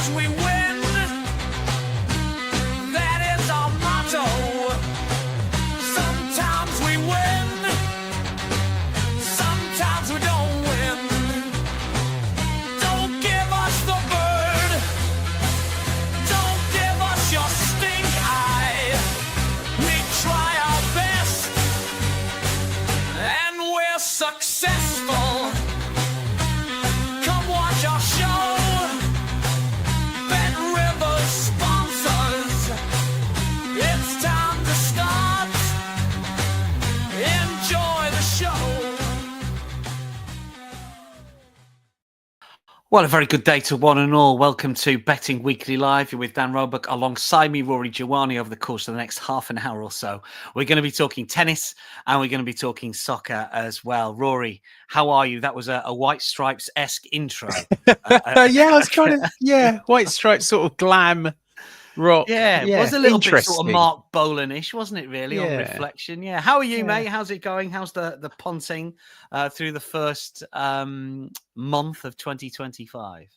Sometimes we win, that is our motto. Sometimes we win, sometimes we don't win. Don't give us the bird, don't give us your stink eye. We try our best, and we're successful. Come watch our show. Bet Rivers sponsors. It's time to start. Enjoy the show. Well, a very good day to one and all. Welcome to Betting Weekly Live. You're with Dan Roebuck alongside me, Rory Giovanni, over the course of the next half an hour or so. We're going to be talking tennis and we're going to be talking soccer as well. Rory, how are you? That was a White Stripes-esque intro. Yeah, I was kind of, White Stripes sort of glam rock. Yeah, it was a little bit sort of interesting. Mark Bolan-ish, wasn't it, really, on Yeah. reflection? Yeah. How are you, Yeah. mate? How's it going? How's the punting through the first month of 2025?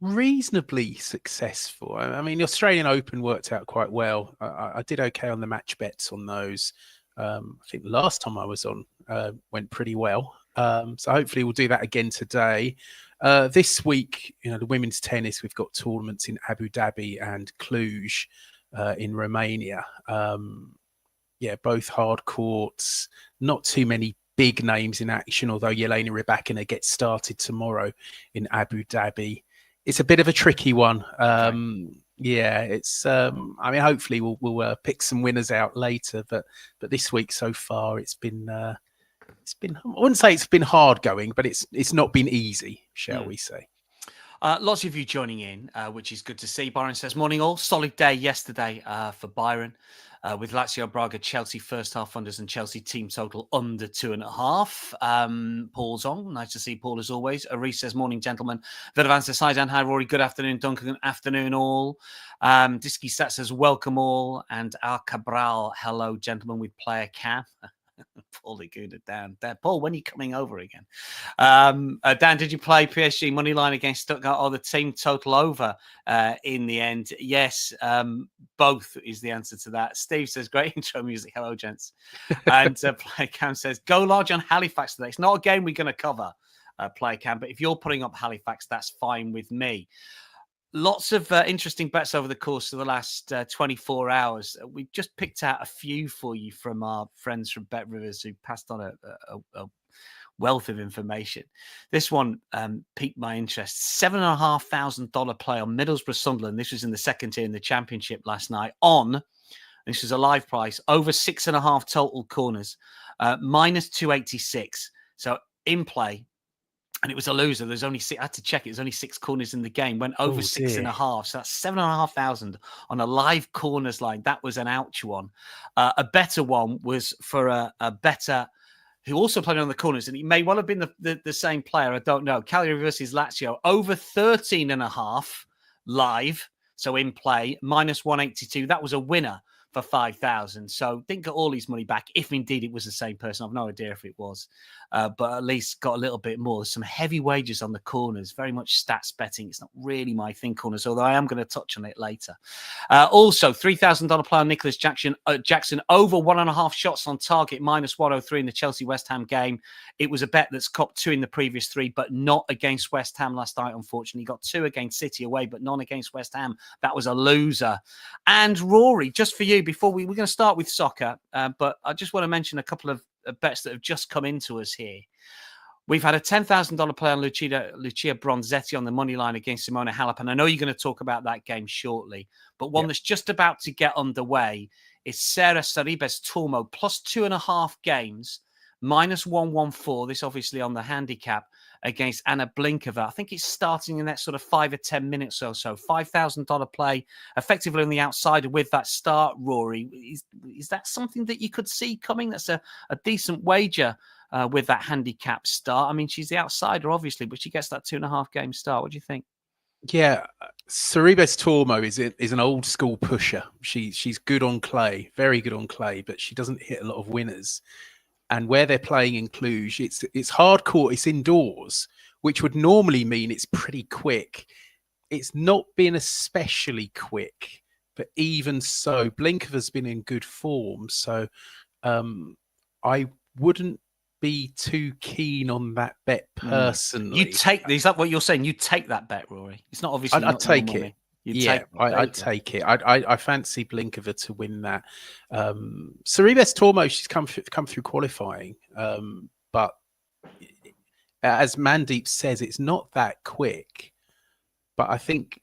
Reasonably successful. I mean, the Australian Open worked out quite well. I did okay on the match bets on those. I think the last time I was on went pretty well. So hopefully we'll do that again today. This week, the women's tennis, we've got tournaments in Abu Dhabi and Cluj in Romania. Both hard courts, not too many big names in action, although Elena Rybakina gets started tomorrow in Abu Dhabi. It's a bit of a tricky one. It's. I mean, hopefully we'll pick some winners out later. But this week so far, it's been. I wouldn't say it's been hard going, but it's not been easy, shall we say? Lots of you joining in, which is good to see. Byron says, morning all. Solid day yesterday for Byron with Lazio, Braga, Chelsea first half unders and Chelsea team total under 2.5. Paul's on. Nice to see Paul as always. Aris says, morning, gentlemen. Vidavan says, hi, Dan. Hi, Rory. Good afternoon. Duncan, good afternoon all. Disky Stat says, welcome all. And Al Cabral, hello, gentlemen, with player Cam. Paul Laguna down there. Paul, when are you coming over again? Dan, did you play PSG moneyline against Stuttgart or the team total over in the end? Yes, both is the answer to that. Steve says, great intro music. Hello, gents. And Player Cam says, go large on Halifax today. It's not a game we're going to cover, Player Cam, but if you're putting up Halifax, that's fine with me. Lots of interesting bets over the course of the last 24 hours. We've just picked out a few for you from our friends from Bet Rivers who passed on a wealth of information. This one piqued my interest. $7,500 play on Middlesbrough Sunderland. This was in the second tier in the Championship last night on, this was a live price, over 6.5 total corners, minus 286. So in play. And it was a loser. There's only I had to check it. There's only 6 corners in the game. Went over 6.5. So that's 7,500 on a live corners line. That was an ouch one. A better one was for a better who also played on the corners, and he may well have been the same player. I don't know. Cagliari versus Lazio over 13.5 live. So in play minus 182. That was a winner for 5,000. So didn't get all his money back, if indeed it was the same person. I've no idea if it was, but at least got a little bit more. There's some heavy wagers on the corners, very much stats betting. It's not really my thing, corners, although I am going to touch on it later. Also, $3,000 player Nicholas Jackson over 1.5 shots on target, minus 103 in the Chelsea-West Ham game. It was a bet that's copped 2 in the previous 3, but not against West Ham last night, unfortunately. Got 2 against City away, but none against West Ham. That was a loser. And Rory, just for you, before we're going to start with soccer, but I just want to mention a couple of bets that have just come into us here. We've had a $10,000 play on Lucia Bronzetti on the money line against Simona Halep, and I know you're going to talk about that game shortly, but one that's just about to get underway is Sarah Saribes Tormo, plus 2.5 games, minus 114. This obviously on the handicap against Anna Blinkova. I think it's starting in that sort of 5 or 10 minutes or so. $5,000 play, effectively on the outsider with that start, Rory. Is that something that you could see coming? That's a decent wager with that handicap start. I mean, she's the outsider, obviously, but she gets that 2.5 game start. What do you think? Yeah, Saribes Tormo is an old school pusher. She's good on clay, very good on clay, but she doesn't hit a lot of winners. And where they're playing in Cluj, it's hard court, it's indoors, which would normally mean it's pretty quick. it's not been especially quick, but even so, Blinkova's been in good form. So I wouldn't be too keen on that bet personally. You take, is that what you're saying? You take that bet, Rory? It's not obviously I'd not your take money. it. You'd Yeah, take it. I'd take it. I fancy Blinkova to win that. Cerebes Tormo, she's come through qualifying, but as Mandeep says, it's not that quick. But I think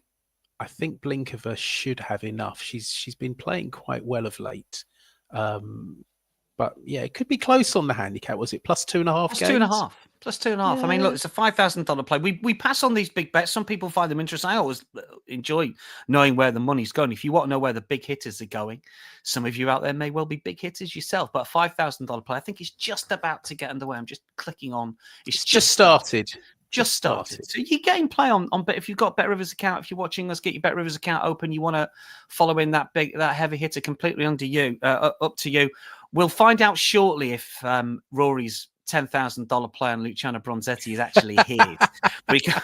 Blinkova should have enough. She's been playing quite well of late. But yeah, it could be close on the handicap. Was it plus 2.5 Plus games? 2.5. Plus 2.5. Yeah. I mean, look, it's a $5,000 play. We pass on these big bets. Some people find them interesting. I always enjoy knowing where the money's going. If you want to know where the big hitters are going, some of you out there may well be big hitters yourself. But a $5,000 play, I think it's just about to get underway. I'm just clicking on. It's just started. Just started. So you're getting play on bet. If you've got Bet Rivers account, if you're watching us, get your Bet Rivers account open. You want to follow in that heavy hitter completely up to you. We'll find out shortly if Rory's $10,000 play on Luciana Bronzetti is actually his.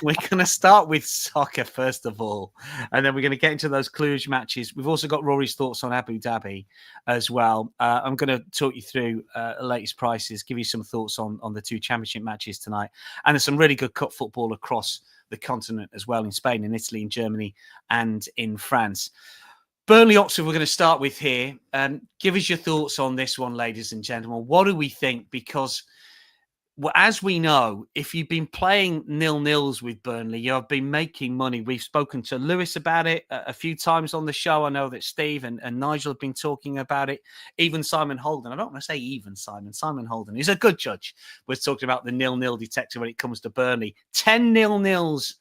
We're going to start with soccer first of all, and then we're going to get into those Cluj matches. We've also got Rory's thoughts on Abu Dhabi as well. I'm going to talk you through latest prices, give you some thoughts on the two championship matches tonight, and there's some really good cup football across the continent as well, in Spain, in Italy, in Germany, and in France. Burnley Oxford, we're going to start with here. Give us your thoughts on this one, ladies and gentlemen. What do we think? Because as we know, if you've been playing 0-0s with Burnley, you have been making money. We've spoken to Lewis about it a few times on the show. I know that Steve and Nigel have been talking about it. Even Simon Holden. I don't want to say even Simon. Simon Holden. He's a good judge. We're talking about the 0-0 detector when it comes to Burnley. 10 0-0s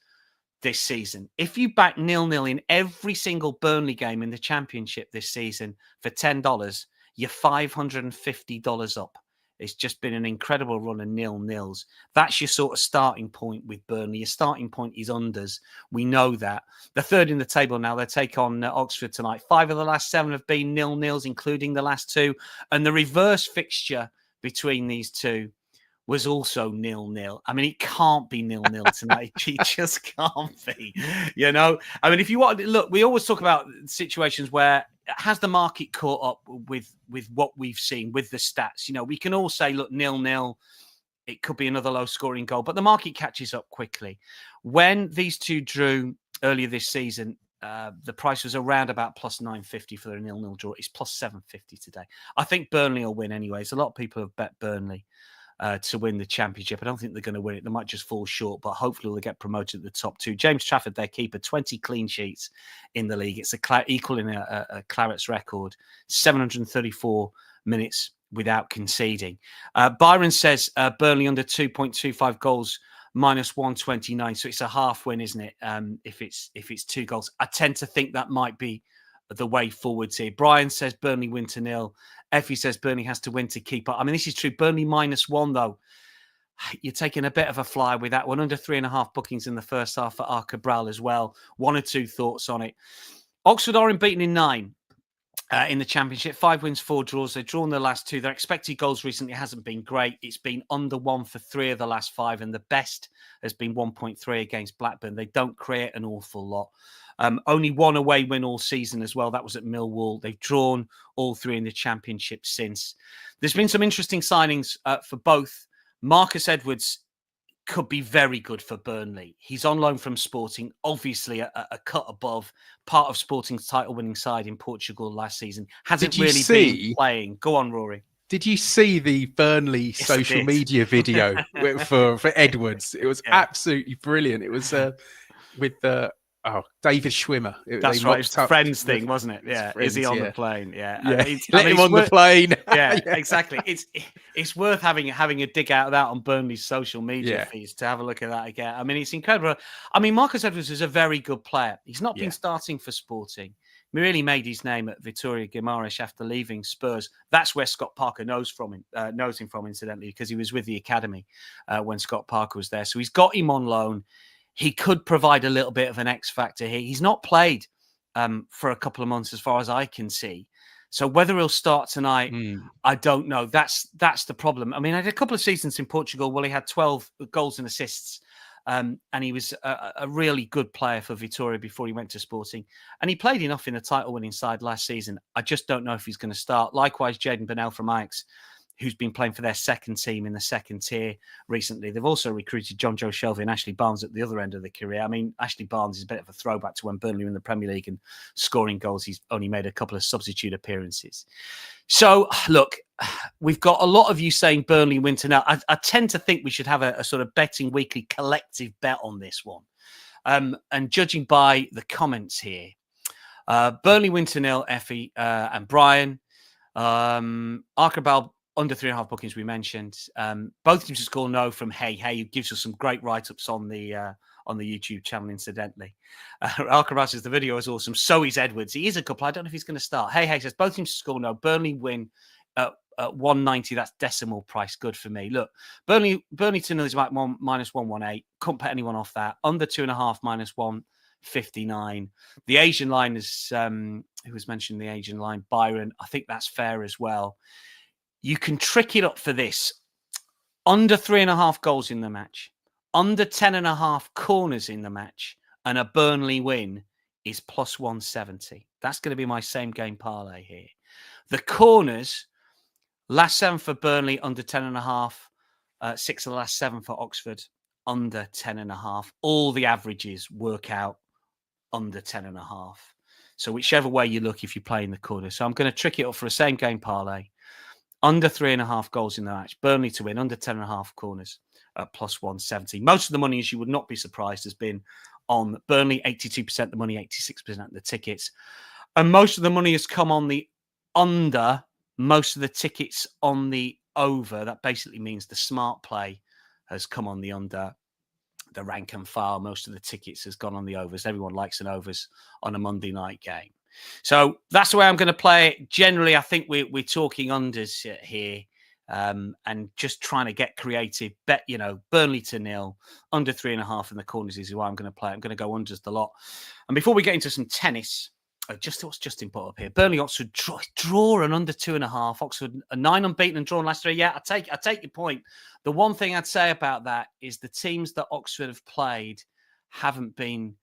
this season. If you back 0-0 in every single Burnley game in the championship this season for $10, you're $550 up. It's just been an incredible run of 0-0s. That's your sort of starting point with Burnley. Your starting point is unders. We know that. They're third in the table now. They take on Oxford tonight. 5 of the last 7 have been 0-0s, including the last 2. And the reverse fixture between these two was also 0-0. I mean, it can't be 0-0 tonight. It just can't be. You know, I mean, if you want, look, we always talk about situations where has the market caught up with what we've seen with the stats. You know, we can all say, look, 0-0, it could be another low scoring goal, but the market catches up quickly. When these two drew earlier this season, the price was around about plus 950 for the 0-0 draw. It's plus 750 today. I think Burnley will win anyways. A lot of people have bet Burnley to win the championship. I don't think they're going to win it. They might just fall short, but hopefully they'll get promoted to the top 2. James Trafford, their keeper, 20 clean sheets in the league. It's equaling a Claret's record, 734 minutes without conceding. Byron says Burnley under 2.25 goals, minus 129. So it's a half win, isn't it? If it's 2 goals, I tend to think that might be the way forwards here. Brian says Burnley win to 0. Effie says Burnley has to win to keep up. I mean, this is true. Burnley -1, though. You're taking a bit of a fly with that one. Under 3.5 bookings in the first half for Cabral as well. 1 or 2 thoughts on it. Oxford are unbeaten in 9 in the championship. 5 wins, 4 draws. They've drawn the last 2. Their expected goals recently hasn't been great. It's been under 1 for 3 of the last 5, and the best has been 1.3 against Blackburn. They don't create an awful lot. Only 1 away win all season as well. That was at Millwall. They've drawn all 3 in the championship since. There's been some interesting signings for both. Marcus Edwards could be very good for Burnley. He's on loan from Sporting, obviously a cut above, part of Sporting's title-winning side in Portugal last season. Hasn't really been playing. Go on, Rory. Did you see the Burnley social media video for Edwards? It was absolutely brilliant. It was with David Schwimmer. That's right. It was Friends thing, wasn't it? Yeah. Friends, is he on the plane? Yeah. Let him on the plane. Yeah, exactly. It's worth having a dig out of that on Burnley's social media feeds to have a look at that again. I mean, it's incredible. I mean, Marcus Edwards is a very good player. He's not been starting for Sporting. He really made his name at Vitória Guimarães after leaving Spurs. That's where Scott Parker knows him from, incidentally, because he was with the academy when Scott Parker was there. So he's got him on loan. He could provide a little bit of an X factor here. He's not played for a couple of months, as far as I can see. So whether he'll start tonight, I don't know. That's the problem. I mean, I had a couple of seasons in Portugal where he had 12 goals and assists And he was a really good player for Vittoria before he went to Sporting. And he played enough in the title-winning side last season. I just don't know if he's going to start. Likewise, Jaden Burnell from Ajax, who's been playing for their second team in the second tier recently. They've also recruited John Joe Shelby and Ashley Barnes at the other end of the career. I mean, Ashley Barnes is a bit of a throwback to when Burnley were in the Premier League and scoring goals. He's only made a couple of substitute appearances. So, look, we've got a lot of you saying Burnley win to nil. I tend to think we should have a sort of betting weekly collective bet on this one. And judging by the comments here, Burnley win to nil, Effie and Brian. Archibald under 3.5 bookings we mentioned. Both teams to score no from Hey, who gives us some great write-ups on the YouTube channel, incidentally. Archibald says the video is awesome. So is Edwards. He is a couple. I don't know if he's going to start. Hey says both teams to score no. Burnley win at 190. That's decimal price. Good for me. Look, Burnley to nil is about minus 118. Couldn't put anyone off that. Under 2.5 minus 159. The Asian line is who was mentioned, the Asian line, Byron. I think that's fair as well. You can trick it up for this. Under 3.5 goals in the match, under 10.5 corners in the match, and a Burnley win is plus 170. That's going to be my same game parlay here. The corners, last 7 for Burnley, under 10.5. 6 of the last 7 for Oxford, under 10.5. All the averages work out under 10.5. So whichever way you look, if you play in the corner. So I'm going to trick it up for a same game parlay. Under 3.5 goals in the match. Burnley to win, under 10.5 corners at plus 170. Most of the money, as you would not be surprised, has been on Burnley, 82% the money, 86% the tickets. And most of the money has come on the under, most of the tickets on the over. That basically means the smart play has come on the under. The rank and file, most of the tickets has gone on the overs. Everyone likes an overs on a Monday night game. So that's the way I'm going to play it. Generally, I think we're talking unders here and just trying to get creative. Bet, Burnley to nil, under 3.5 in the corners is who I'm going to play. I'm going to go unders the lot. And before we get into some tennis, just what's Justin put up here. Burnley, Oxford draw and under 2.5. Oxford a 9 unbeaten and drawn last year. Yeah, I take your point. The one thing I'd say about that is the teams that Oxford have played haven't been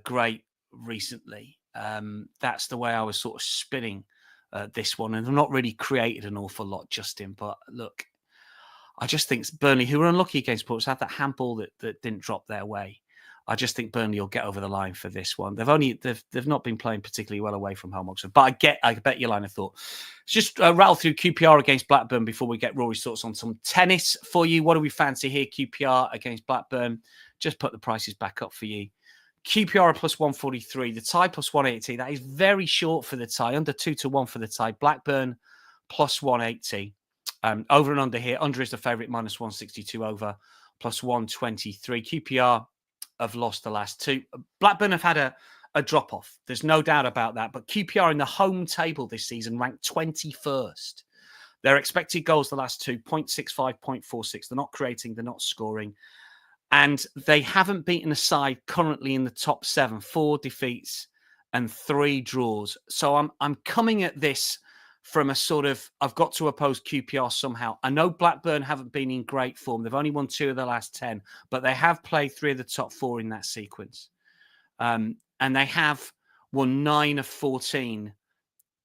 great recently. That's the way I was sort of spinning this one, and I've not really created an awful lot, Justin. But look, I just think Burnley, who were unlucky against Portsmouth, had that handball that didn't drop their way. I just think Burnley will get over the line for this one. They've not been playing particularly well away from home, Oxford. But I bet your line of thought. Let's just rattle through QPR against Blackburn before we get Rory's thoughts on some tennis for you. What do we fancy here? QPR against Blackburn. Just put the prices back up for you. QPR plus 143, the tie plus 180. That is very short for the tie, under 2-1 for the tie. Blackburn plus 180. Over and under here. Under is the favourite, minus 162 over, plus 123. QPR have lost the last 2. Blackburn have had a drop-off. There's no doubt about that. But QPR in the home table this season ranked 21st. Their expected goals the last 2, 0.65, 0.46. They're not creating, they're not scoring. And they haven't beaten a side currently in the top 7, 4 defeats and 3 draws. So I'm coming at this from a sort of, I've got to oppose QPR somehow. I know Blackburn haven't been in great form. They've only won 2 of the last 10, but they have played 3 of the top 4 in that sequence. And they have won 9 of 14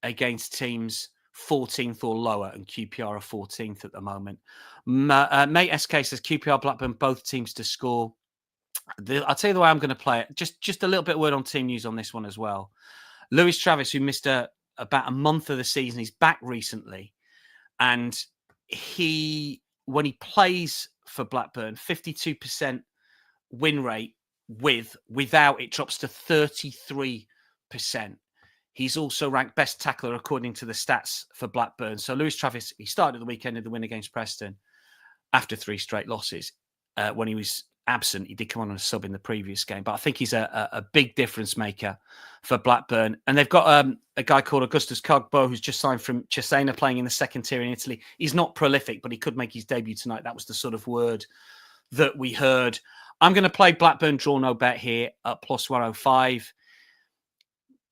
against teams 14th or lower, and QPR are 14th at the moment. Mate SK says QPR, Blackburn, both teams to score. I'll tell you the way I'm going to play it. Just a little bit of word on team news on this one as well. Lewis Travis, who missed about a month of the season, he's back recently. And when he plays for Blackburn, 52% win rate without, it drops to 33%. He's also ranked best tackler according to the stats for Blackburn. So Lewis Travis, he started at the weekend in the win against Preston after 3 straight losses. When he was absent, he did come on a sub in the previous game. But I think he's a big difference maker for Blackburn. And they've got a guy called Augustus Cogbo, who's just signed from Cesena, playing in the second tier in Italy. He's not prolific, but he could make his debut tonight. That was the sort of word that we heard. I'm going to play Blackburn draw no bet here at plus 105.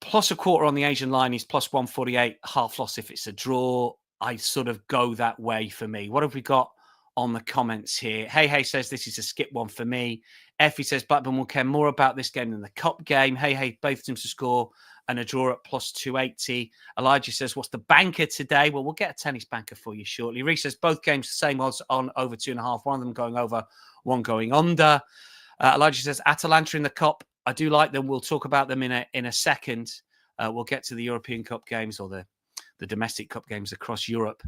Plus a quarter on the Asian line is plus 148. Half loss if it's a draw. I sort of go that way for me. What have we got on the comments here. Hey says this is a skip one for me. Effie says Blackburn will care more about this game than the cup game. Hey, both teams to score and a draw at plus 280. Elijah says, what's the banker today? Well, we'll get a tennis banker for you shortly. Reece says both games the same odds on over 2.5. One of them going over, one going under. Elijah says Atalanta in the cup. I do like them. We'll talk about them in a second. We'll get to the European Cup games or the domestic cup games across Europe.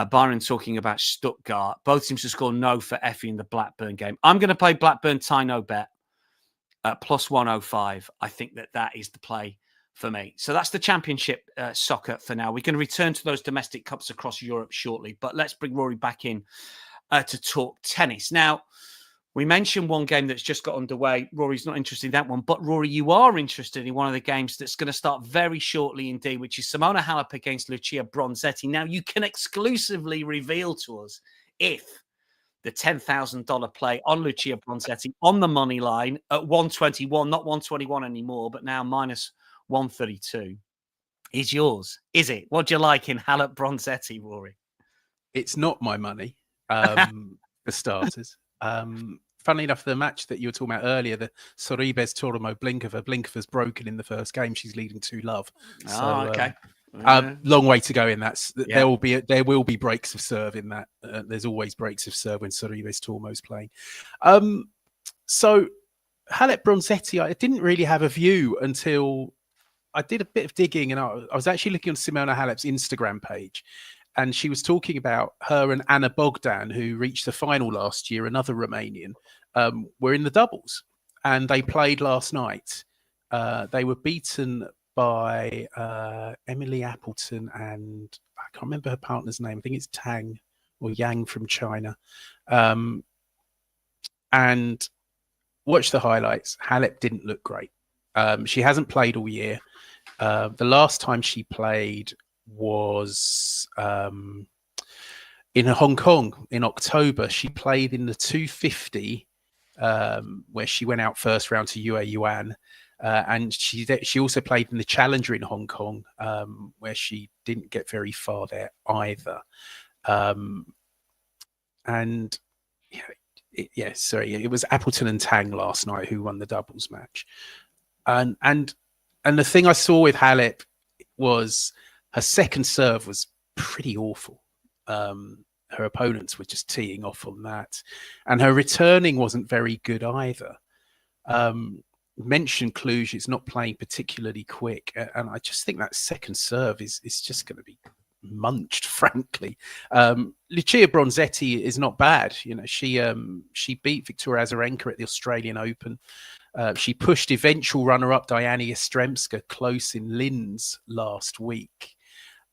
Byron talking about Stuttgart. Both teams to score no for Effie in the Blackburn game. I'm going to play Blackburn tie no bet at plus 105. I think that is the play for me. So that's the Championship soccer for now. We're going to return to those domestic cups across Europe shortly, but let's bring Rory back in to talk tennis. Now, we mentioned one game that's just got underway. Rory's not interested in that one, but Rory, you are interested in one of the games that's going to start very shortly indeed, which is Simona Halep against Lucia Bronzetti. Now, you can exclusively reveal to us if the $10,000 play on Lucia Bronzetti on the money line at 121, not 121 anymore, but now minus 132 is yours. Is it? What do you like in Halep Bronzetti, Rory? It's not my money, for starters. Funnily enough, the match that you were talking about earlier, the Sorribes Tormo Blinkova's broken in the first game. She's leading 2-love. So, okay. Long way to go in that. There will be breaks of serve in that. There's always breaks of serve when Sorribes Tormo's playing. So Halep Bronzetti, I didn't really have a view until I did a bit of digging, and I was actually looking on Simona Halep's Instagram page. And she was talking about her and Anna Bogdan, who reached the final last year, another Romanian, were in the doubles. And they played last night. They were beaten by Emily Appleton and I can't remember her partner's name. I think it's Tang or Yang from China. And watch the highlights. Halep didn't look great. She hasn't played all year. The last time she played was in Hong Kong in October. She played in the 250 where she went out first round to Yue Yuan, and she also played in the Challenger in Hong Kong where she didn't get very far there either. And it was Appleton and Tang last night who won the doubles match. And the thing I saw with Halep was her second serve was pretty awful. Her opponents were just teeing off on that. And her returning wasn't very good either. Mentioned Cluj, it's not playing particularly quick. And I just think that second serve is just going to be munched, frankly. Lucia Bronzetti is not bad. You know, she beat Victoria Azarenka at the Australian Open. She pushed eventual runner-up Diana Yastremska close in Linz last week.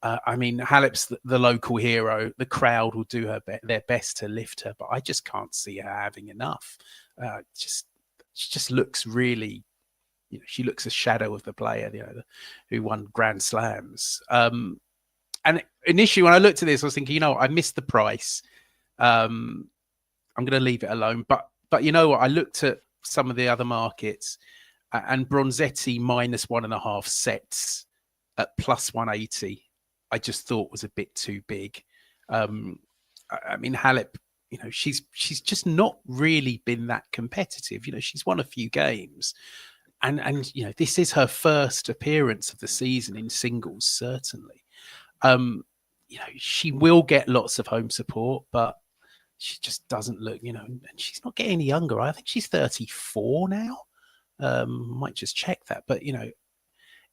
I mean, Halep's the local hero. The crowd will do their best to lift her, but I just can't see her having enough. She just looks really, you know, she looks a shadow of the player, you know, who won Grand Slams. And initially, when I looked at this, I was thinking, you know, I missed the price. I'm going to leave it alone. But you know what? I looked at some of the other markets, and Bronzetti minus 1.5 sets at plus 180. I just thought was a bit too big. I mean, Halep, you know, she's just not really been that competitive. You know, she's won a few games, and you know, this is her first appearance of the season in singles, certainly. You know, she will get lots of home support, but she just doesn't look, you know, and she's not getting any younger. I think she's 34 now. Might just check that, but you know,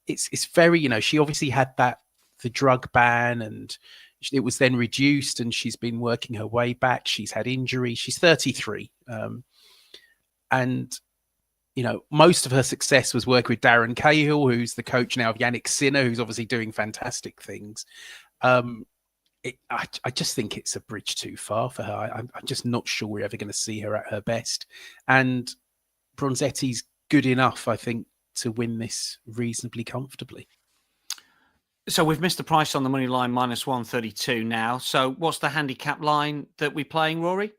it's very, you know, she obviously had the drug ban, and it was then reduced, and she's been working her way back. She's had injuries. She's 33. And, you know, most of her success was working with Darren Cahill, who's the coach now of Yannick Sinner, who's obviously doing fantastic things. I just think it's a bridge too far for her. I'm just not sure we're ever going to see her at her best. And Bronzetti's good enough, I think, to win this reasonably comfortably. So we've missed the price on the money line, minus 132 now. So what's the handicap line that we're playing, Rory?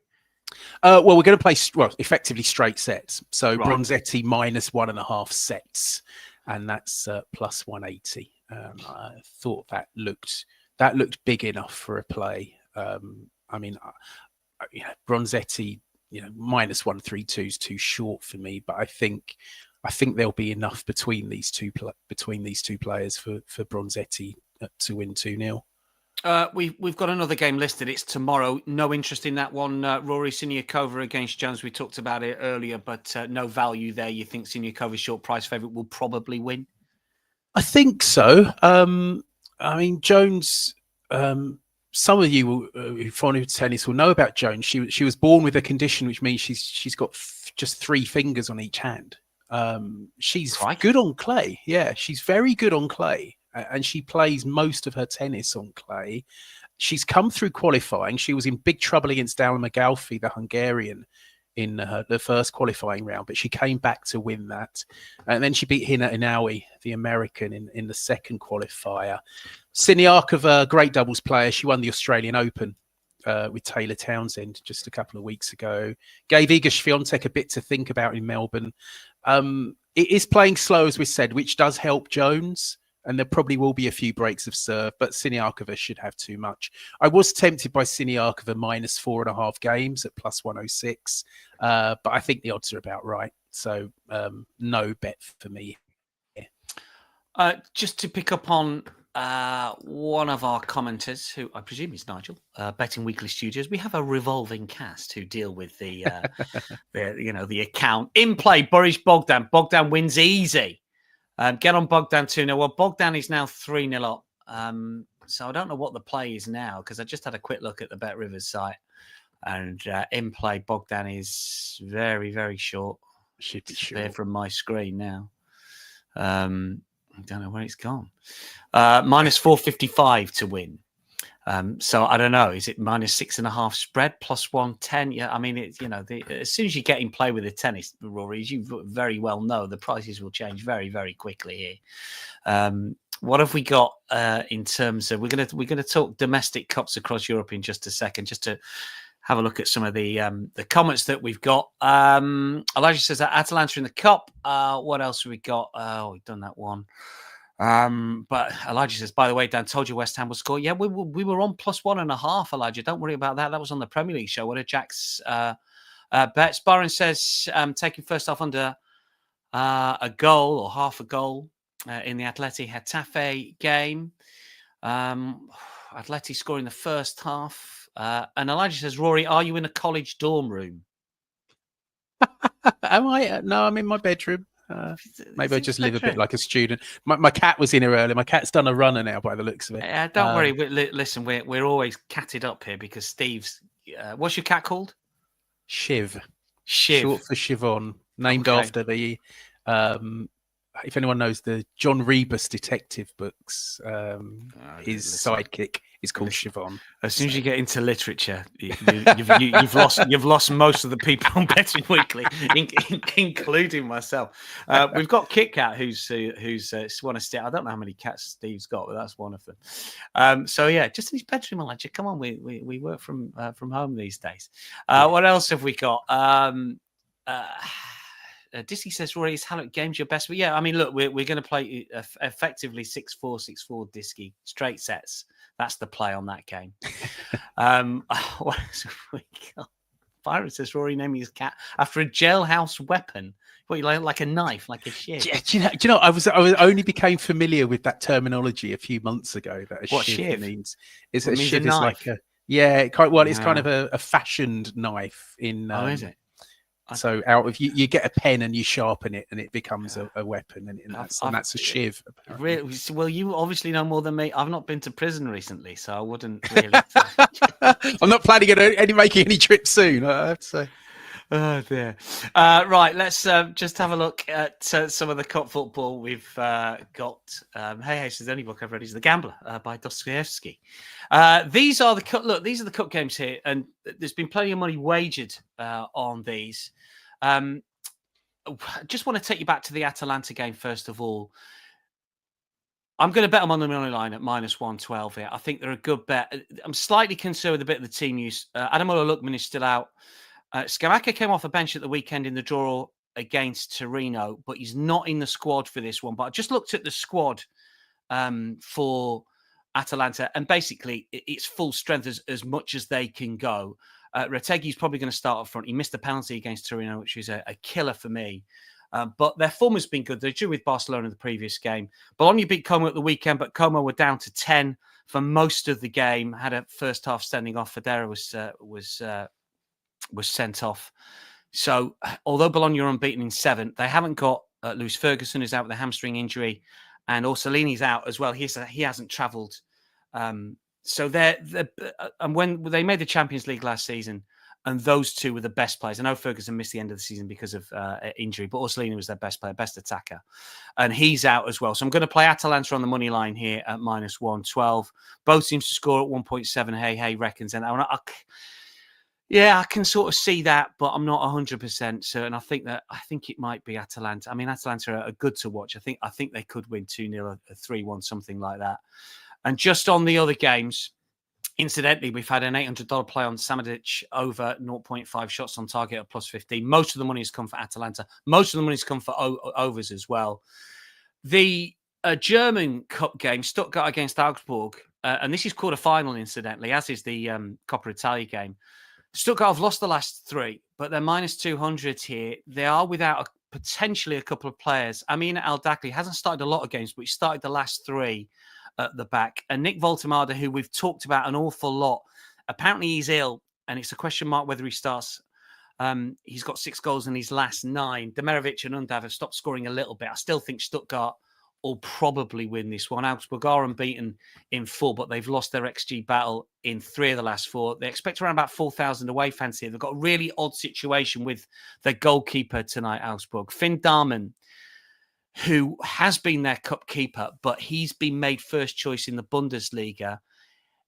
Well, we're going to play, effectively straight sets. So right. Bronzetti minus 1.5 sets, and that's plus 180. I thought that looked big enough for a play. I mean, Bronzetti, -132 is too short for me, but I think there'll be enough between these two players for Bronzetti to win 2-0. We've got another game listed. It's tomorrow. No interest in that one. Rory, Siniakova against Jones. We talked about it earlier, but no value there. You think Siniakova's short price favourite will probably win? I think so. Jones. Some of you who follow tennis will know about Jones. She was born with a condition which means she's got just 3 fingers on each hand. She's good on clay. Yeah, she's very good on clay. And she plays most of her tennis on clay. She's come through qualifying. She was in big trouble against Daria Magalfi, the Hungarian, in the first qualifying round, but she came back to win that. And then she beat Hina Inaui, the American, in the second qualifier. Siniakova, great doubles player. She won the Australian Open with Taylor Townsend just a couple of weeks ago. Gave Iga Swiatek a bit to think about in Melbourne. It is playing slow, as we said, which does help Jones. And there probably will be a few breaks of serve, but Siniakova should have too much. I was tempted by Siniakova -4.5 games at +106, but I think the odds are about right. So no bet for me. Just to pick up on one of our commenters, who I presume is Nigel, Betting Weekly Studios. We have a revolving cast who deal with the account. In play, Boris Bogdan. Bogdan wins easy. Get on Bogdan 2-0. Well, Bogdan is now 3-0 up. So I don't know what the play is now, because I just had a quick look at the Bet Rivers site. And in play, Bogdan is very, very short. Should be short. There from my screen now. I don't know where it's gone. -455 to win. So I don't know. Is it -6.5 spread +110? Yeah, I mean, it's as soon as you get in play with the tennis, Rory, as you very well know, the prices will change very, very quickly here. What have we got in terms of? We're gonna talk domestic cups across Europe in just a second, just to have a look at some of the comments that we've got. Elijah says that Atalanta in the cup. What else have we got? We've done that one. But Elijah says, by the way, Dan, told you West Ham will score. Yeah, we were on +1.5, Elijah. Don't worry about that. That was on the Premier League show. What are Jack's bets? Byron says, taking first half under a goal or half a goal in the Atleti Getafe game. Atleti scoring the first half. And Elijah says, Rory, are you in a college dorm room? Am I? No, I'm in my bedroom. Maybe I just live a bit like a student. My cat was in here earlier. My cat's done a runner now, by the looks of it. Don't worry. Listen, we're always catted up here because Steve's. What's your cat called? Shiv. Shiv, short for Siobhan, named after the. If anyone knows the John Rebus detective books, his sidekick is called Siobhan. As soon as you get into literature, you've lost most of the people on Betting Weekly, including myself. We've got Kit Kat, who's one of Steve. I don't know how many cats Steve's got, but that's one of them. So yeah, just in his bedroom, Elijah. Come on, we work from home these days. What else have we got? Disney says, Rory, is Halep games your best? But yeah, I mean, look, we're going to play effectively 6-4, 6-4 Disky straight sets. That's the play on that game. What else have we got? Byron says, Rory naming his cat after a jailhouse weapon. What, like a knife, like a shiv? Do you know? I only became familiar with that terminology a few months ago. That a shiv means. A shiv is like a it's kind of a fashioned knife in. Oh, is it? So out of you get a pen and you sharpen it and it becomes a weapon and that's a shiv. Really? Well, you obviously know more than me. I've not been to prison recently, so I wouldn't really. I'm not planning on making any trips soon, I have to say. Oh dear. Right, let's just have a look at some of the cup football we've got. Hey, says the only book I've read is The Gambler by Dostoevsky. These are the cup games here, and there's been plenty of money wagered on these. Just want to take you back to the Atalanta game first of all. I'm going to bet them on the money line at -112 here. I think they're a good bet. I'm slightly concerned with a bit of the team use. Ademola Lookman is still out. Scamacca came off the bench at the weekend in the draw against Torino, but he's not in the squad for this one. But I just looked at the squad for Atalanta, and basically it's full strength as much as they can go. Retegi's probably going to start up front. He missed a penalty against Torino, which is a killer for me. But their form has been good. They drew with Barcelona in the previous game. Bologna beat Como at the weekend, but Como were down to 10 for most of the game. Had a first half standing off. Federa was sent off. So although Bologna are unbeaten in 7, they haven't got Lewis Ferguson, who's out with a hamstring injury, and Orsolini's out as well. He hasn't travelled. So they're and when they made the Champions League last season, and those two were the best players. I know Ferguson missed the end of the season because of injury, but Orsolini was their best player, best attacker. And he's out as well. So I'm going to play Atalanta on the money line here at -112. Both teams to score at 1.7. Hey, reckons. And I can sort of see that, but I'm not 100% certain. I think it might be Atalanta. I mean, Atalanta are good to watch. I think they could win 2-0, a 3-1, something like that. And just on the other games, incidentally, we've had an $800 play on Samadic over 0.5 shots on target at +15. Most of the money has come for Atalanta. Most of the money has come for overs as well. The German Cup game, Stuttgart against Augsburg, and this is quarter-final, incidentally, as is the Coppa Italia game. Stuttgart have lost the last 3, but they're -200 here. They are without potentially a couple of players. I mean, Al-Dakli hasn't started a lot of games, but he started the last 3 at the back. And Nick Voltemada, who we've talked about an awful lot, apparently he's ill, and it's a question mark whether he starts. He's got 6 goals in his last 9. Demirovic and Undav have stopped scoring a little bit. I still think Stuttgart will probably win this one. Augsburg are unbeaten in 4, but they've lost their XG battle in 3 of the last 4. They expect around about 4,000 away fans here. They've got a really odd situation with their goalkeeper tonight, Augsburg. Finn Darman, who has been their cup keeper, but he's been made first choice in the Bundesliga.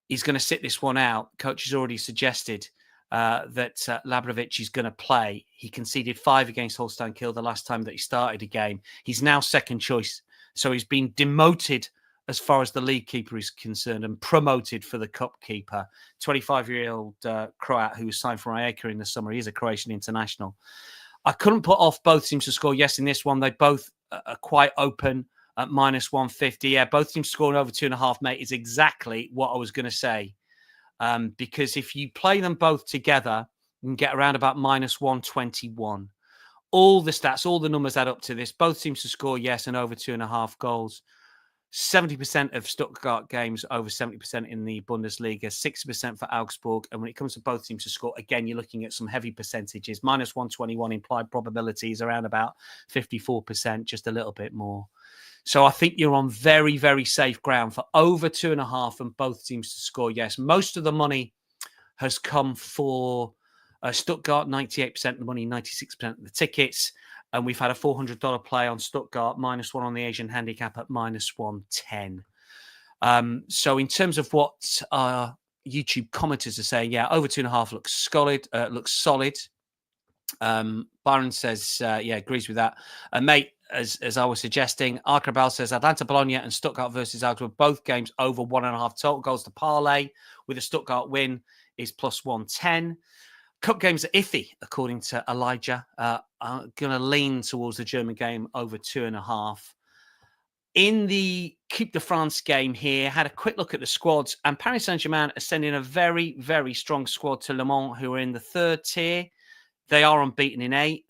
He's going to sit this one out. Coach has already suggested that Labrovic is going to play. He conceded 5 against Holstein Kiel the last time that he started a game. He's now second choice. So he's been demoted as far as the league keeper is concerned and promoted for the cup keeper. 25-year-old Croat who was signed for Rijeka in the summer. He's a Croatian international. I couldn't put off both teams to score yes in this one. They both are quite open at -150. Yeah, both teams scoring over 2.5, mate, is exactly what I was going to say. Because if you play them both together, you can get around about -121. All the stats, all the numbers add up to this. Both teams to score yes and over 2.5 goals. 70% of Stuttgart games, over 70% in the Bundesliga, 60% for Augsburg. And when it comes to both teams to score, again, you're looking at some heavy percentages. -121 implied probabilities around about 54%, just a little bit more. So I think you're on very, very safe ground for over 2.5 and both teams to score yes. Most of the money has come for Stuttgart, 98% of the money, 96% of the tickets. And we've had a $400 play on Stuttgart, -1 on the Asian handicap at -110. So in terms of what YouTube commenters are saying, yeah, over 2.5 looks solid. Byron says, yeah, agrees with that. Mate, as I was suggesting, Arkrabal says Atlanta, Bologna and Stuttgart versus Augsburg, both games over 1.5 total goals to parlay with a Stuttgart win is +110. Cup games are iffy, according to Elijah. I'm going to lean towards the German game over 2.5. In the Coupe de France game here, had a quick look at the squads, and Paris Saint-Germain are sending a very, very strong squad to Le Mans, who are in the 3rd tier. They are unbeaten in 8.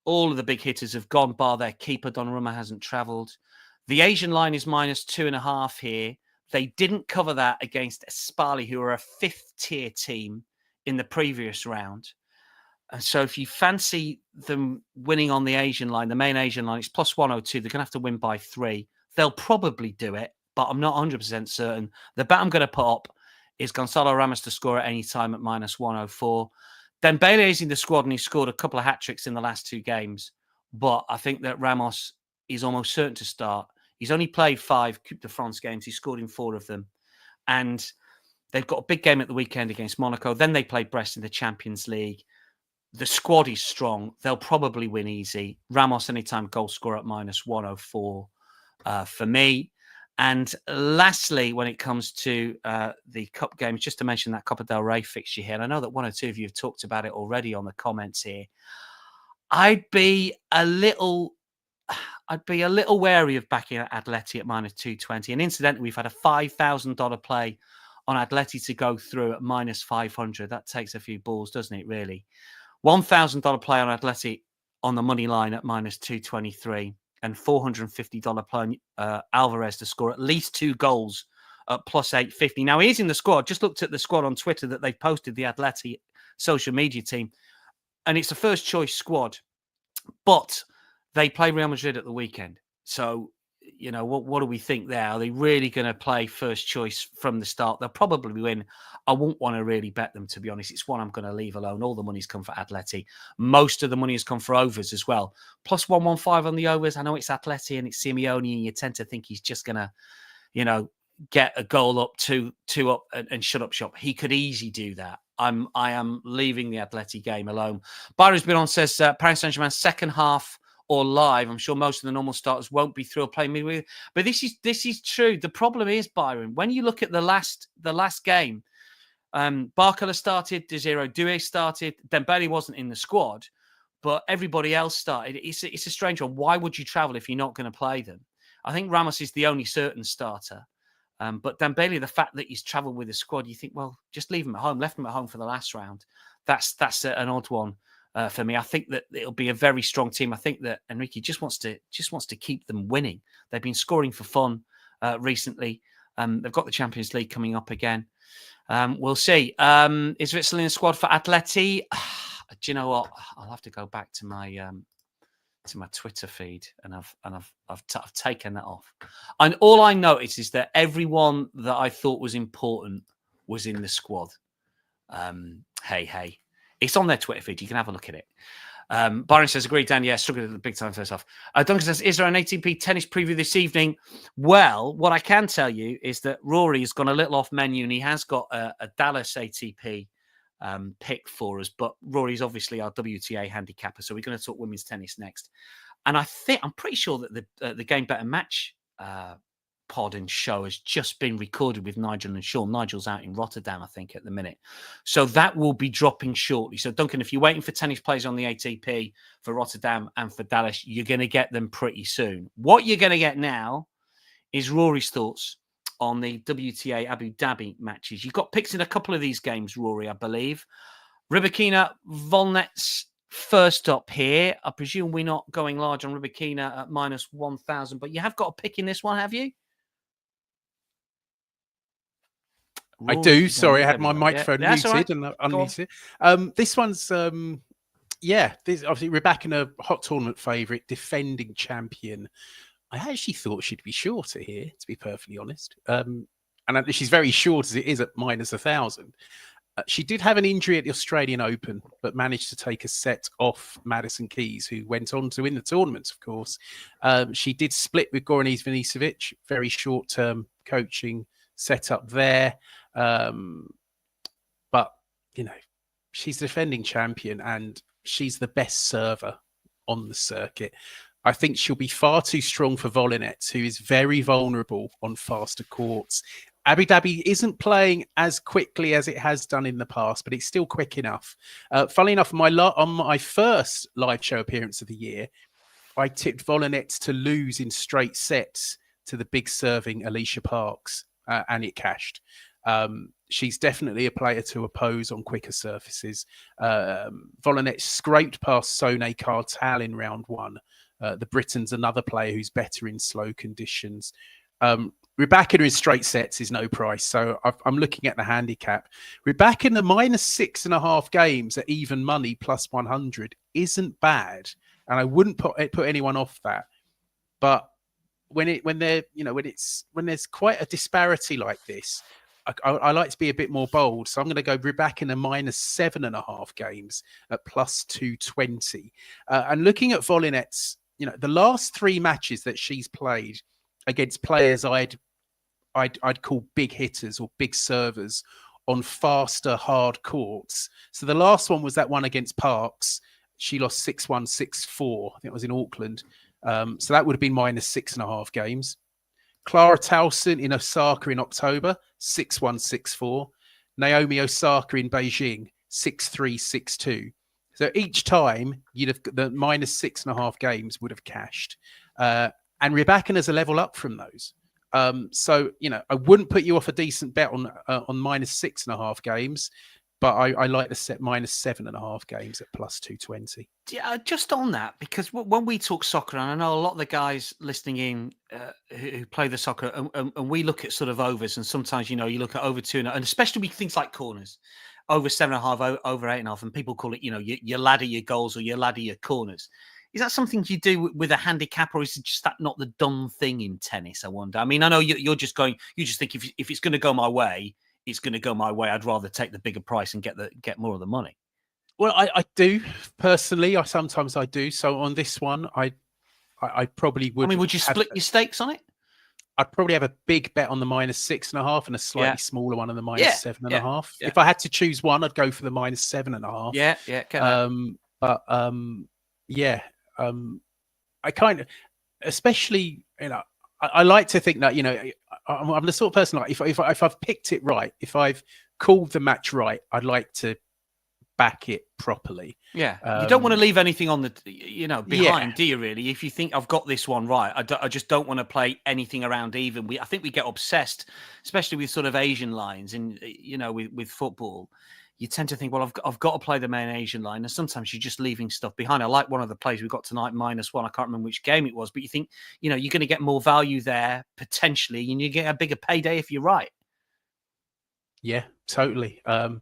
All of the big hitters have gone, bar their keeper. Donnarumma hasn't travelled. The Asian line is -2.5 here. They didn't cover that against Espali, who are a 5th tier team in the previous round. And so if you fancy them winning on the Asian line, the main Asian line, it's +102. They're going to have to win by 3. They'll probably do it, but I'm not 100% certain. The bet I'm going to put up is Gonzalo Ramos to score at any time at -104. Dembele is in the squad and he scored a couple of hat-tricks in the last 2 games. But I think that Ramos is almost certain to start. He's only played 5 Coupe de France games. He scored in 4 of them. And they've got a big game at the weekend against Monaco. Then they play Brest in the Champions League. The squad is strong. They'll probably win easy. Ramos anytime goal scorer at -104 for me. And lastly, when it comes to the cup games, just to mention that Copa del Rey fixture here, and I know that 1 or 2 of you have talked about it already on the comments here. I'd be a little wary of backing Atleti at -220. And incidentally, we've had a $5,000 play on Atleti to go through at minus 500. That takes a few balls, doesn't it, really? $1,000 play on Atleti on the money line at minus 223 and $450 play on Alvarez to score at least 2 goals at plus 850. Now, he's in the squad. Just looked at the squad on Twitter that they posted, the Atleti social media team, and it's a first choice squad, but they play Real Madrid at the weekend. So, you know, what do we think there? Are they really going to play first choice from the start? They'll probably win. I won't want to really bet them, to be honest. It's one I'm going to leave alone. All the money's come for Atleti. Most of the money has come for overs as well. Plus 115 on the overs. I know it's Atleti and it's Simeone, and you tend to think he's just going to, you know, get a goal up, two up and shut up shop. He could easily do that. I am leaving the Atleti game alone. Byron's been on, says Paris Saint-Germain second half or live. I'm sure most of the normal starters won't be through or playing midweek. But this is true. The problem is, Byron, when you look at the last game, Barcola started, Desiree Doué started, Dembele wasn't in the squad, but everybody else started. It's a strange one. Why would you travel if you're not going to play them? I think Ramos is the only certain starter. But Dembele, the fact that he's travelled with the squad, you think, well, just leave him at home. Left him at home for the last round. That's an odd one for me. I think that it'll be a very strong team. I think that Enrique just wants to keep them winning. They've been scoring for fun recently. They've got the Champions League coming up again. We'll see. Is Witsel in the squad for Atleti? Do you know what? I'll have to go back to my Twitter feed, and I've taken that off. And all I noticed is that everyone that I thought was important was in the squad. Hey, it's on their Twitter feed. You can have a look at it. Byron says, "Agreed, Dan. Yeah, struggled at the big time first half." Duncan says, "Is there an ATP tennis preview this evening?" Well, what I can tell you is that Rory has gone a little off menu, and he has got a Dallas ATP pick for us, but Rory's obviously our WTA handicapper, so we're going to talk women's tennis next. And I'm pretty sure that the Game Better Match pod and show has just been recorded with Nigel and Sean. Nigel's out in Rotterdam, I think, at the minute, so that will be dropping shortly. So Duncan, if you're waiting for tennis players on the ATP for Rotterdam and for Dallas, you're going to get them pretty soon. What you're going to get now is Rory's thoughts on the WTA Abu Dhabi matches. You've got picks in a couple of these games, Rory, I believe. Rybakina, Volynets first up here. I presume we're not going large on Rybakina at minus 1,000, but you have got a pick in this one, have you? Rory, I do. Sorry, I had my microphone muted and unmuted. This one's, this obviously Rybakina, hot tournament favourite, defending champion. I actually thought she'd be shorter here, to be perfectly honest. And she's very short as it is at minus 1,000. She did have an injury at the Australian Open, but managed to take a set off Madison Keys, who went on to win the tournament, of course. She did split with Goran Ivanisevic, very short-term coaching setup there. But, you know, she's the defending champion and she's the best server on the circuit. I think she'll be far too strong for Volynets, who is very vulnerable on faster courts. Abu Dhabi isn't playing as quickly as it has done in the past, but it's still quick enough. Funnily enough, on my first live show appearance of the year, I tipped Volynets to lose in straight sets to the big serving Alicia Parks, and it cashed. She's definitely a player to oppose on quicker surfaces. Volynets scraped past Sone Cartal in round one. The Britain's another player who's better in slow conditions. Rybakina in straight sets is no price, so I'm looking at the handicap. Rybakina minus 6.5 games at even money plus 100 isn't bad, and I wouldn't put anyone off that. But when there's quite a disparity like this, I like to be a bit more bold, so I'm going to go Rybakina minus 7.5 games at plus 220. And looking at Volynets, you know, the last 3 matches that she's played against players I'd call big hitters or big servers on faster, hard courts. So the last one was that one against Parks. She lost 6-1, 6-4. I think it was in Auckland. So that would have been minus 6.5 games. Clara Towson in Osaka in October, 6-1, 6-4. Naomi Osaka in Beijing, 6-3, 6-2. So each time, the minus 6.5 games would have cashed. And Rybakina's a level up from those. So, I wouldn't put you off a decent bet on -6.5 games, but I like to set -7.5 games at +220. Yeah, just on that, because when we talk soccer, and I know a lot of the guys listening in who play the soccer, and we look at sort of overs, and sometimes, you look at over 2, and especially with things like corners, over 7.5, over 8.5, and people call it, your ladder, your goals, or your ladder, your corners. Is that something you do with a handicap, or is it just that not the done thing in tennis? I wonder. I mean, I know you just think if it's going to go my way, it's going to go my way. I'd rather take the bigger price and get more of the money. Well, I do personally. Sometimes I do. So on this one, I probably would. I mean, would you split your stakes on it? I'd probably have a big bet on the -6.5 and a slightly smaller one on the -7.5. Yeah. If I had to choose one, I'd go for the -7.5. Yeah. I kind of, especially, I like to think that, I'm the sort of person, like, if I've picked it right, if I've called the match right, I'd like to back it properly. Yeah, you don't want to leave anything on the behind, do you? Really, if you think I've got this one right, I just don't want to play anything around even. I think we get obsessed, especially with sort of Asian lines, and with football. You tend to think, well, I've got to play the main Asian line, and sometimes you're just leaving stuff behind. I like one of the plays we got tonight, -1. I can't remember which game it was, but you think, you're going to get more value there potentially, and you get a bigger payday if you're right. Yeah, totally. I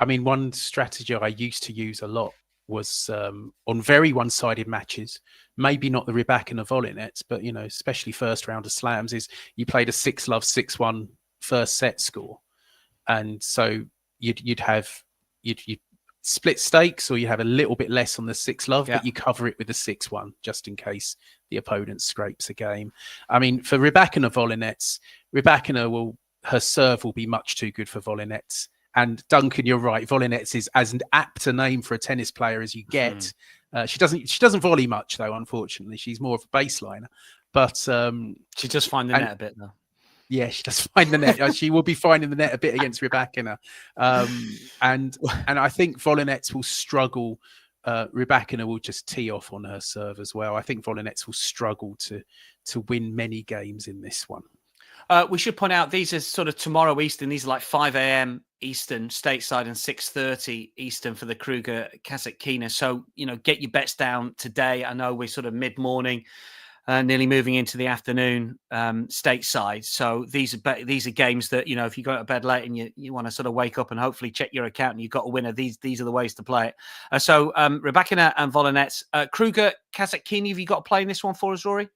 mean, one strategy I used to use a lot was on very one-sided matches, maybe not the Rybakina Volynets, but, especially first round of slams, is you played a 6-love, 6-1 first set score. And so you'd split stakes, or you have a little bit less on the 6-love, but you cover it with the 6-1 just in case the opponent scrapes a game. I mean, for Rybakina Volynets, her serve will be much too good for Volynets. And Duncan, you're right. Volynets is as apt a name for a tennis player as you get. She doesn't volley much, though. Unfortunately, she's more of a baseliner. But she does find the net a bit, though. Yeah, she does find the net. She will be finding the net a bit against Rybakina. And I think Volynets will struggle. Rybakina will just tee off on her serve as well. I think Volynets will struggle to win many games in this one. We should point out these are sort of tomorrow Eastern. These are like 5 a.m. Eastern stateside and 6:30 Eastern for the Kreuger Kasatkina. So, get your bets down today. I know we're sort of mid-morning, nearly moving into the afternoon stateside. So these are games that, if you go to bed late and you want to sort of wake up and hopefully check your account and you've got a winner, these are the ways to play it. So Rybakina and Volynets. Kreuger Kasatkina, have you got a play in this one for us, Rory?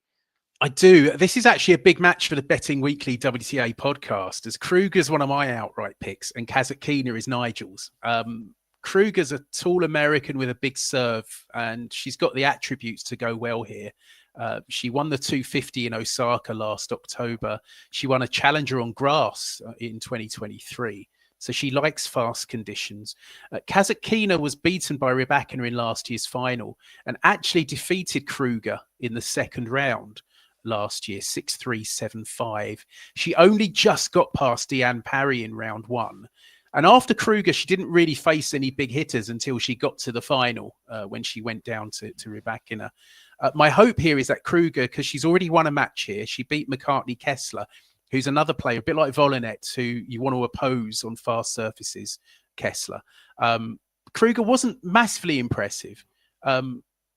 I do. This is actually a big match for the Betting Weekly WTA podcast, as Kreuger's one of my outright picks and Kasatkina is Nigel's. Kreuger's a tall American with a big serve, and she's got the attributes to go well here. She won the 250 in Osaka last October. She won a challenger on grass in 2023. So she likes fast conditions. Kasatkina was beaten by Rybakina in last year's final and actually defeated Kreuger in the second round last year, 6-3, 7-5. She only just got past Diane Parry in round 1. And after Kreuger, she didn't really face any big hitters until she got to the final when she went down to Rybakina. My hope here is that Kreuger, because she's already won a match here, she beat McCartney Kessler, who's another player, a bit like Volynets, who you want to oppose on fast surfaces, Kessler. Kreuger wasn't massively impressive,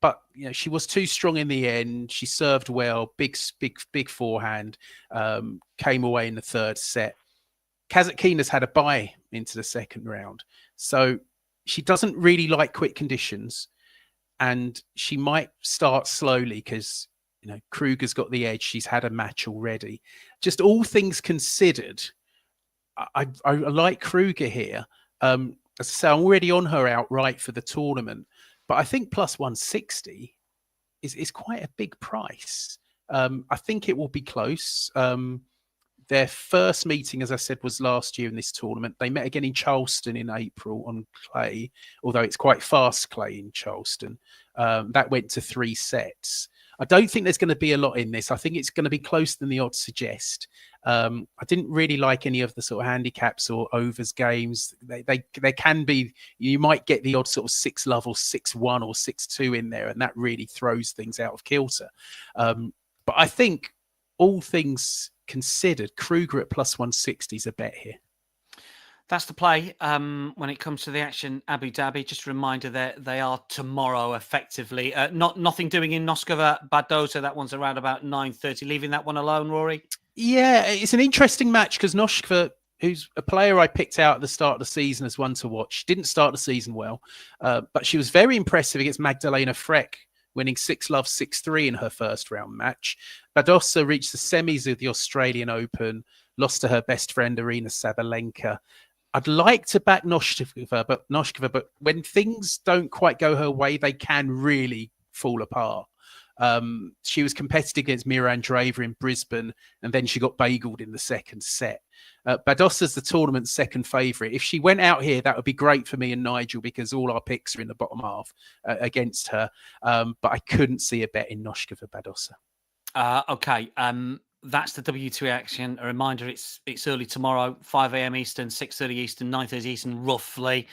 but she was too strong in the end. She served well, big forehand, came away in the third set. Kasatkina's had a bye into the second round, so she doesn't really like quick conditions, and she might start slowly because Kreuger's got the edge. She's had a match already. Just all things considered, I like Kreuger here. As I say, I'm already on her outright for the tournament, but I think plus 160 is quite a big price. I think it will be close. Their first meeting, as I said, was last year in this tournament. They met again in Charleston in April on clay, although it's quite fast clay in Charleston. That went to 3 sets. I don't think there's going to be a lot in this. I think it's going to be closer than the odds suggest. I didn't really like any of the sort of handicaps or overs games. They can be, you might get the odd sort of 6-love or 6-1 or 6-2 in there, and that really throws things out of kilter. But I think all things considered Kreuger at plus 160 is a bet here. That's the play when it comes to the action. Abu Dhabi. Just a reminder that they are tomorrow, effectively. Nothing doing in Noskova, Badosa. That one's around about 9:30. Leaving that one alone, Rory. Yeah, it's an interesting match because Noskova, who's a player I picked out at the start of the season as one to watch, didn't start the season well, but she was very impressive against Magdalena Freck, winning 6-love, 6-3 in her first round match. Badosa reached the semis of the Australian Open, lost to her best friend Arina Sabalenka. I'd like to back Noskova, but when things don't quite go her way, they can really fall apart. She was competitive against Mira Andreeva in Brisbane, and then she got bageled in the second set. Badosa's the tournament's second favourite. If she went out here, that would be great for me and Nigel because all our picks are in the bottom half against her. But I couldn't see a bet in Noskova Badosa. Okay. That's the WTA action. A reminder, it's early tomorrow, 5 a.m. Eastern, 6:30 Eastern, 9:30 Eastern, roughly.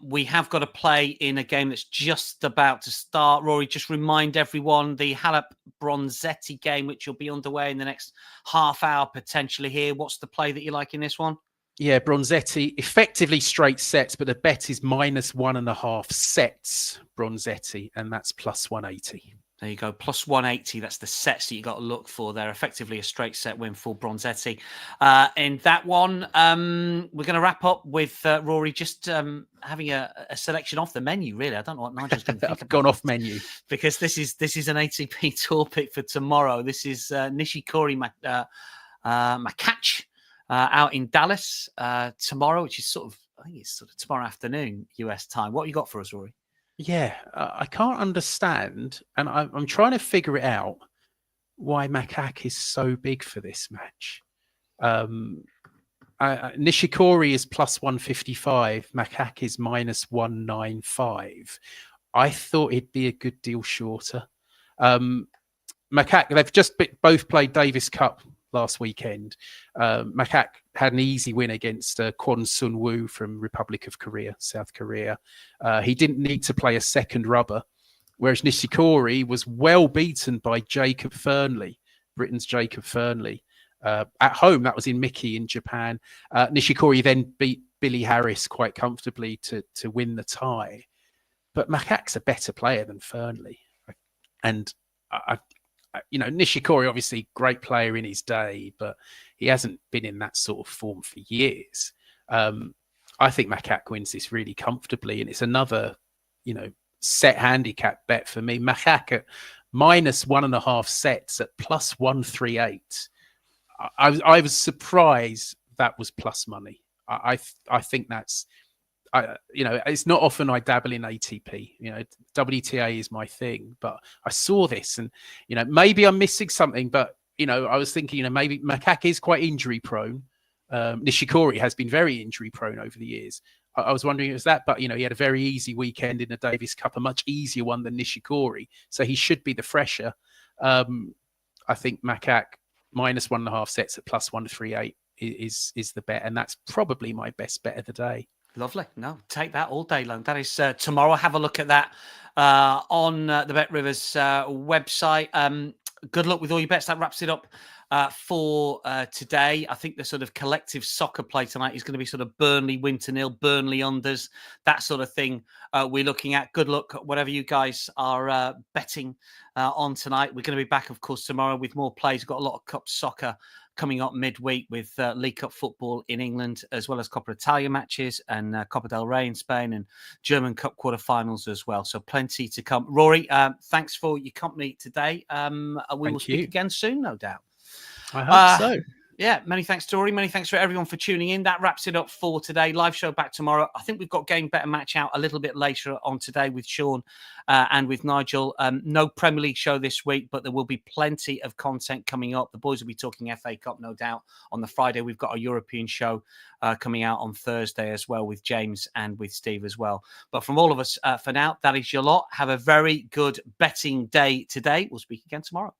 We have got to play in a game that's just about to start. Rory, just remind everyone the Halep Bronzetti game, which will be underway in the next half hour potentially here. What's the play that you like in this one? Yeah, Bronzetti, effectively straight sets, but the bet is -1.5 sets, Bronzetti, and that's plus 180. There you go, plus 180. That's the sets that you got to look for there. Effectively a straight set win for Bronzetti. In that one, we're going to wrap up with Rory just having a selection off the menu, really. I don't know what Nigel's going to think I've gone off menu. Because this is an ATP tour pick for tomorrow. This is Nishikori Makach out in Dallas tomorrow, which is I think it's sort of tomorrow afternoon, US time. What have you got for us, Rory? Yeah, I can't understand, and I'm trying to figure it out, why Makach is so big for this match. Nishikori is plus 155, Makach is minus 195. I thought it'd be a good deal shorter. Makach, they've just both played Davis Cup last weekend. Makach had an easy win against Kwon Sun Woo from Republic of Korea, South Korea. He didn't need to play a second rubber, whereas Nishikori was well beaten by Jacob Fernley, Britain's Jacob Fernley. At home, that was in Miki in Japan. Nishikori then beat Billy Harris quite comfortably to win the tie. But Makach's a better player than Fernley. And Nishikori, obviously great player in his day, but he hasn't been in that sort of form for years. I think Makach wins this really comfortably, and it's another, set handicap bet for me. Makach at -1.5 sets at plus 138. I was surprised that was plus money. I think that's. It's not often I dabble in ATP. WTA is my thing, but I saw this, and maybe I'm missing something. But I was thinking, maybe Makach is quite injury prone. Nishikori has been very injury prone over the years. I was wondering if it was that, but he had a very easy weekend in the Davis Cup, a much easier one than Nishikori, so he should be the fresher. I think Makach -1.5 sets at plus 138 is the bet, and that's probably my best bet of the day. Lovely. No, take that all day long. That is tomorrow. Have a look at that on the Bet Rivers website. Good luck with all your bets. That wraps it up for today. I think the sort of collective soccer play tonight is going to be sort of Burnley win to 0, Burnley unders, that sort of thing we're looking at. Good luck, whatever you guys are betting on tonight. We're going to be back, of course, tomorrow with more plays. We've got a lot of cup soccer coming up midweek with League Cup football in England, as well as Coppa Italia matches and Copa del Rey in Spain and German Cup quarterfinals as well. So plenty to come. Rory, thanks for your company today. We will speak again soon, no doubt. I hope so. Yeah, many thanks, Rory. Many thanks for everyone for tuning in. That wraps it up for today. Live show back tomorrow. I think we've got Game Better Match out a little bit later on today with Sean and with Nigel. No Premier League show this week, but there will be plenty of content coming up. The boys will be talking FA Cup, no doubt. On the Friday, we've got a European show coming out on Thursday as well with James and with Steve as well. But from all of us for now, that is your lot. Have a very good betting day today. We'll speak again tomorrow.